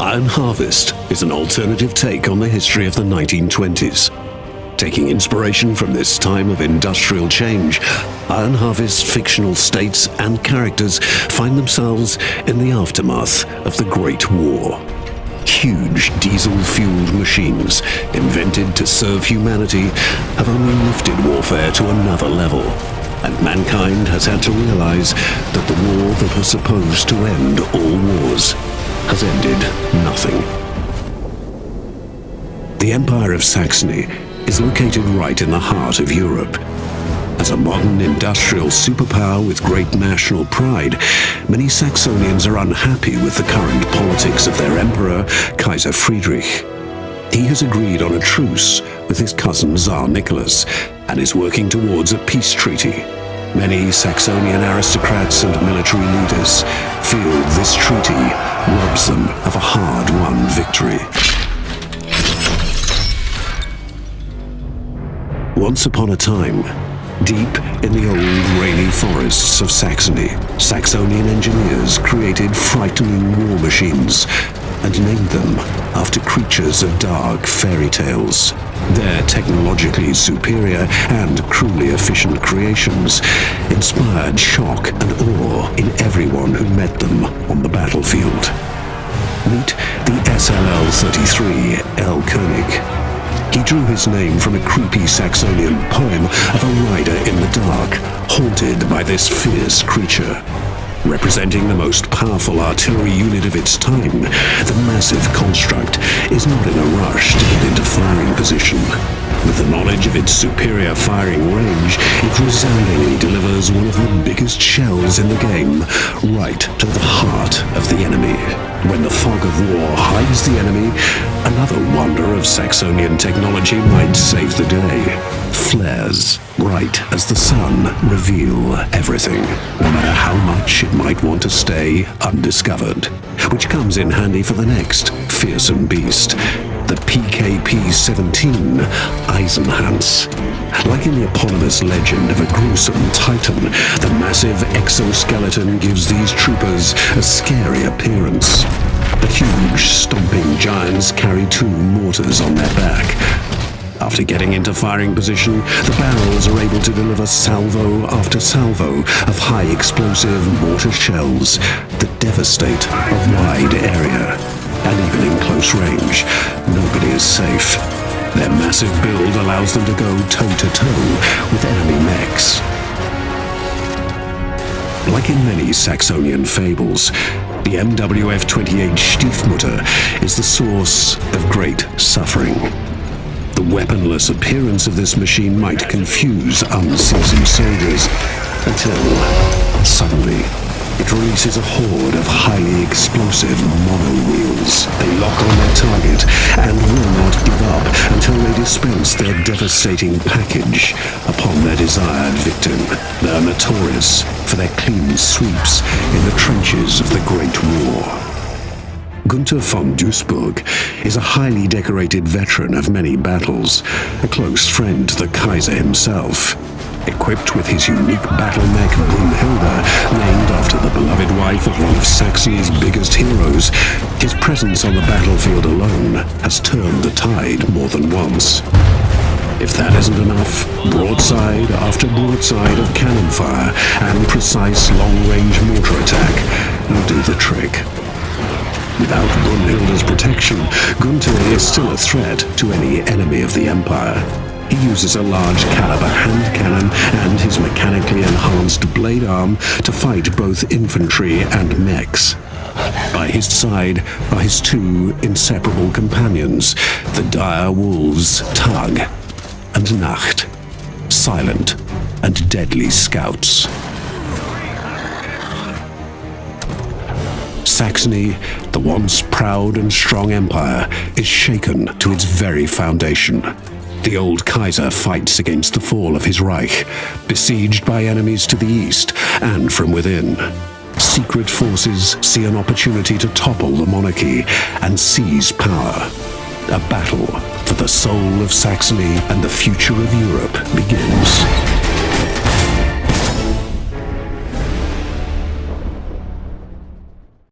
Iron Harvest is an alternative take on the history of the 1920s. Taking inspiration from this time of industrial change, Iron Harvest's fictional states and characters find themselves in the aftermath of the Great War. Huge diesel-fueled machines, invented to serve humanity, have only lifted warfare to another level, and mankind has had to realize that the war that was supposed to end all wars has ended nothing. The Empire of Saxony is located right in the heart of Europe. As a modern industrial superpower with great national pride, many Saxonians are unhappy with the current politics of their emperor, Kaiser Friedrich. He has agreed on a truce with his cousin Tsar Nicholas and is working towards a peace treaty. Many Saxonian aristocrats and military leaders feel this treaty robs them of a hard-won victory. Once upon a time, deep in the old rainy forests of Saxony, Saxonian engineers created frightening war machines and named them after creatures of dark fairy tales. Their technologically superior and cruelly efficient creations inspired shock and awe in everyone who met them on the battlefield. Meet the SLL-33 L. Koenig. He drew his name from a creepy Saxonian poem of a rider in the dark, haunted by this fierce creature. Representing the most powerful artillery unit of its time, the massive construct is not in a rush to get into firing position. With the knowledge of its superior firing range, it resoundingly delivers one of the biggest shells in the game, right to the heart of the enemy. When the fog of war hides the enemy, another wonder of Saxonian technology might save the day. Flares, bright as the sun, reveal everything, no matter how much it might want to stay undiscovered. Which comes in handy for the next fearsome beast, the PKP-17 Eisenhans. Like in the eponymous legend of a gruesome titan, the massive exoskeleton gives these troopers a scary appearance. The huge, stomping giants carry 2 mortars on their back. After getting into firing position, the barrels are able to deliver salvo after salvo of high-explosive mortar shells that devastate a wide area. And even in close range, nobody is safe. Their massive build allows them to go toe-to-toe with enemy mechs. Like in many Saxonian fables, the MWF-28 Stiefmutter is the source of great suffering. The weaponless appearance of this machine might confuse unseasoned soldiers until, suddenly, it releases a horde of highly explosive mono-wheels. They lock on their target and will not give up until they dispense their devastating package upon their desired victim. They are notorious for their clean sweeps in the trenches of the Great War. Gunther von Duisburg is a highly decorated veteran of many battles, a close friend to the Kaiser himself. Equipped with his unique battle mech Brunhilde, named after the beloved wife of one of Saxony's biggest heroes, his presence on the battlefield alone has turned the tide more than once. If that isn't enough, broadside after broadside of cannon fire and precise long-range mortar attack will do the trick. Without Brunhilde's protection, Gunther is still a threat to any enemy of the Empire. He uses a large caliber hand cannon and his mechanically enhanced blade arm to fight both infantry and mechs. By his side are his 2 inseparable companions, the dire wolves Tag and Nacht, silent and deadly scouts. Saxony, the once proud and strong empire, is shaken to its very foundation. The old Kaiser fights against the fall of his Reich, besieged by enemies to the east and from within. Secret forces see an opportunity to topple the monarchy and seize power. A battle for the soul of Saxony and the future of Europe begins.